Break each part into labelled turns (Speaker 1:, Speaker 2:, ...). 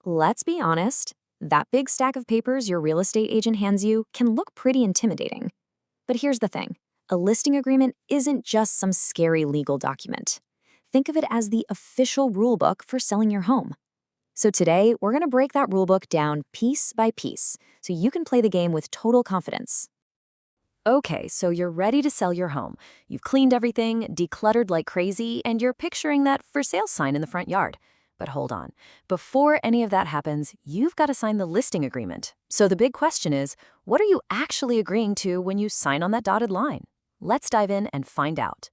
Speaker 1: Let's be honest, that big stack of papers your real estate agent hands you can look pretty intimidating. But here's the thing, a listing agreement isn't just some scary legal document. Think of it as the official rulebook for selling your home. So today, we're going to break that rulebook down piece by piece so you can play the game with total confidence.
Speaker 2: Okay, so you're ready to sell your home. You've cleaned everything, decluttered like crazy, and you're picturing that for sale sign in the front yard. But hold on. Before any of that happens, you've got to sign the listing agreement. So the big question is, what are you actually agreeing to when you sign on that dotted line? Let's dive in and find out.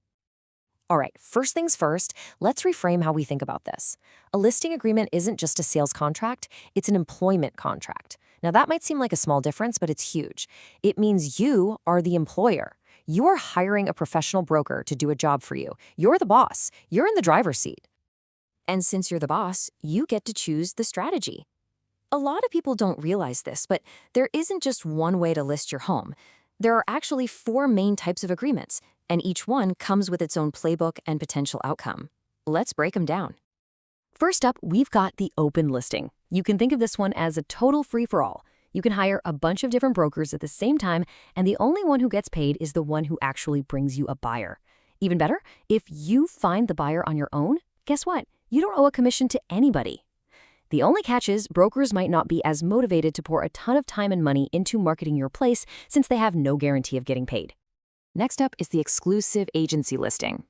Speaker 1: All right, first things first, let's reframe how we think about this. A listing agreement isn't just a sales contract, it's an employment contract. Now, that might seem like a small difference, but it's huge. It means you are the employer. You are hiring a professional broker to do a job for you. You're the boss. You're in the driver's seat. And since you're the boss, you get to choose the strategy. A lot of people don't realize this, but there isn't just one way to list your home. There are actually four main types of agreements, and each one comes with its own playbook and potential outcome. Let's break them down.
Speaker 2: First up, we've got the open listing. You can think of this one as a total free-for-all. You can hire a bunch of different brokers at the same time, and the only one who gets paid is the one who actually brings you a buyer. Even better, if you find the buyer on your own, guess what? You don't owe a commission to anybody. The only catch is brokers might not be as motivated to pour a ton of time and money into marketing your place since they have no guarantee of getting paid.
Speaker 1: Next up is the exclusive agency listing.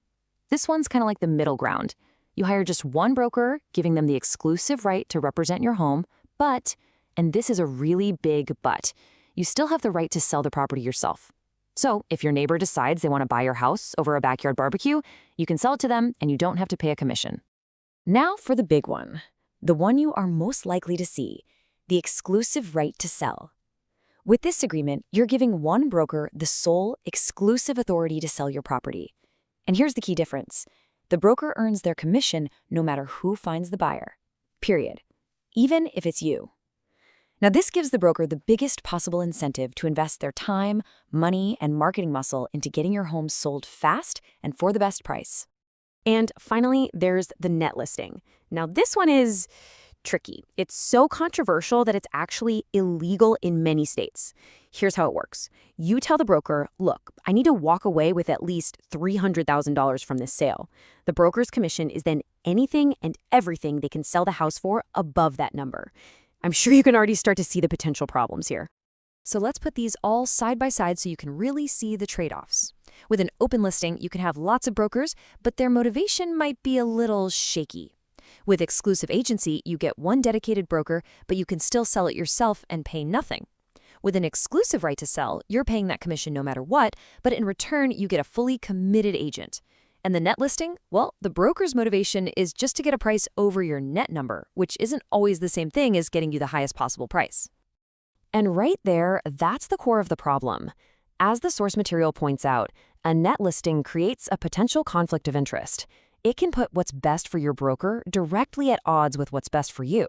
Speaker 1: This one's kind of like the middle ground. You hire just one broker, giving them the exclusive right to represent your home, but, and this is a really big but, you still have the right to sell the property yourself. So if your neighbor decides they want to buy your house over a backyard barbecue, you can sell it to them and you don't have to pay a commission. Now for the big one, the one you are most likely to see, the exclusive right to sell. With this agreement, you're giving one broker the sole, exclusive authority to sell your property. And here's the key difference. The broker earns their commission no matter who finds the buyer. Period. Even if it's you. Now, this gives the broker the biggest possible incentive to invest their time, money, and marketing muscle into getting your home sold fast and for the best price. And finally, there's the net listing. Now, this one is tricky. It's so controversial that it's actually illegal in many states. Here's how it works. You tell the broker, look, I need to walk away with at least $300,000 from this sale. The broker's commission is then anything and everything they can sell the house for above that number. I'm sure you can already start to see the potential problems here. So let's put these all side by side so you can really see the trade-offs. With an open listing, you can have lots of brokers, but their motivation might be a little shaky. With exclusive agency, you get one dedicated broker, but you can still sell it yourself and pay nothing. With an exclusive right to sell, you're paying that commission no matter what, but in return, you get a fully committed agent. And the net listing? Well, the broker's motivation is just to get a price over your net number, which isn't always the same thing as getting you the highest possible price. And right there, that's the core of the problem. As the source material points out, a net listing creates a potential conflict of interest. It can put what's best for your broker directly at odds with what's best for you.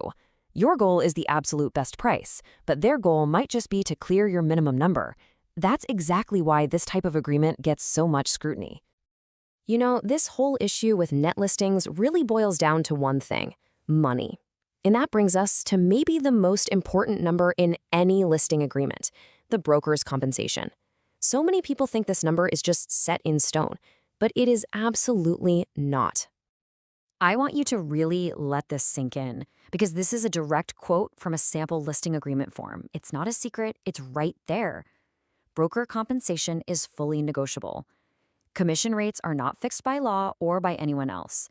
Speaker 1: Your goal is the absolute best price, but their goal might just be to clear your minimum number. That's exactly why this type of agreement gets so much scrutiny. You know, this whole issue with net listings really boils down to one thing: money. And that brings us to maybe the most important number in any listing agreement: the broker's compensation. So many people think this number is just set in stone, but it is absolutely not. I want you to really let this sink in, because this is a direct quote from a sample listing agreement form. It's not a secret, it's right there. Broker compensation is fully negotiable. Commission rates are not fixed by law or by anyone else.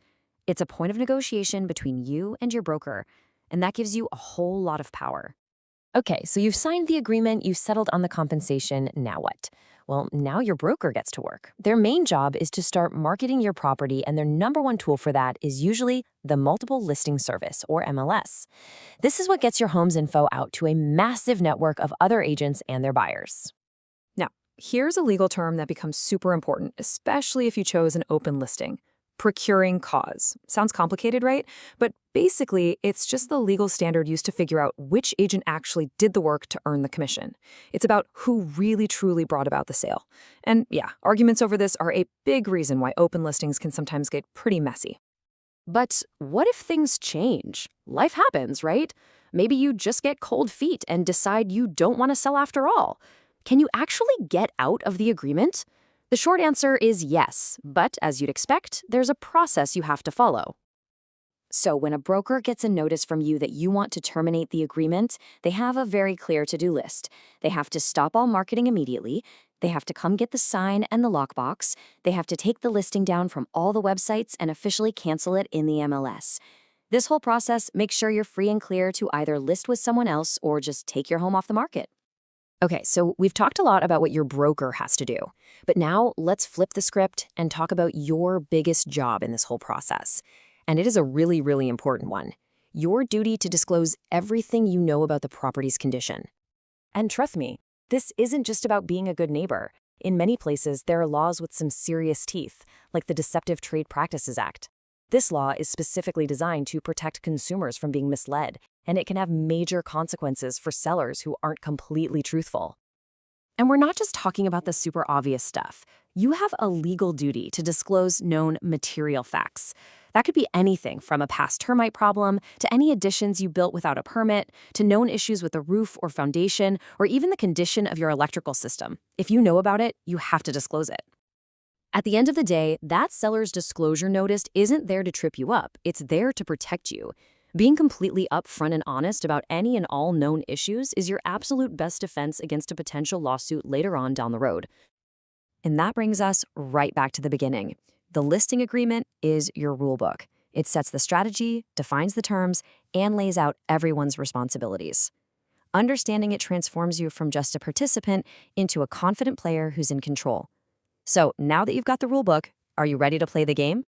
Speaker 1: It's a point of negotiation between you and your broker, and that gives you a whole lot of power. Okay, so you've signed the agreement, you've settled on the compensation, now what? Well, now your broker gets to work. Their main job is to start marketing your property, and their number one tool for that is usually the Multiple Listing Service, or MLS. This is what gets your home's info out to a massive network of other agents and their buyers. Now, here's a legal term that becomes super important, especially if you chose an open listing: procuring cause. Sounds complicated, right? But basically, it's just the legal standard used to figure out which agent actually did the work to earn the commission. It's about who really truly brought about the sale. And yeah, arguments over this are a big reason why open listings can sometimes get pretty messy. But what if things change? Life happens, right? Maybe you just get cold feet and decide you don't want to sell after all. Can you actually get out of the agreement? The short answer is yes, but as you'd expect, there's a process you have to follow. So, when a broker gets a notice from you that you want to terminate the agreement, they have a very clear to do list. They have to stop all marketing immediately. They have to come get the sign and the lockbox. They have to take the listing down from all the websites and officially cancel it in the MLS. This whole process makes sure you're free and clear to either list with someone else or just take your home off the market. Okay, so we've talked a lot about what your broker has to do. But now let's flip the script and talk about your biggest job in this whole process. And it is a really, really important one. Your duty to disclose everything you know about the property's condition. And trust me, this isn't just about being a good neighbor. In many places, there are laws with some serious teeth, like the Deceptive Trade Practices Act. This law is specifically designed to protect consumers from being misled, and it can have major consequences for sellers who aren't completely truthful. And we're not just talking about the super obvious stuff. You have a legal duty to disclose known material facts. That could be anything from a past termite problem to any additions you built without a permit, to known issues with the roof or foundation, or even the condition of your electrical system. If you know about it, you have to disclose it. At the end of the day, that seller's disclosure notice isn't there to trip you up. It's there to protect you. Being completely upfront and honest about any and all known issues is your absolute best defense against a potential lawsuit later on down the road. And that brings us right back to the beginning. The listing agreement is your rulebook. It sets the strategy, defines the terms, and lays out everyone's responsibilities. Understanding it transforms you from just a participant into a confident player who's in control. So now that you've got the rulebook, are you ready to play the game?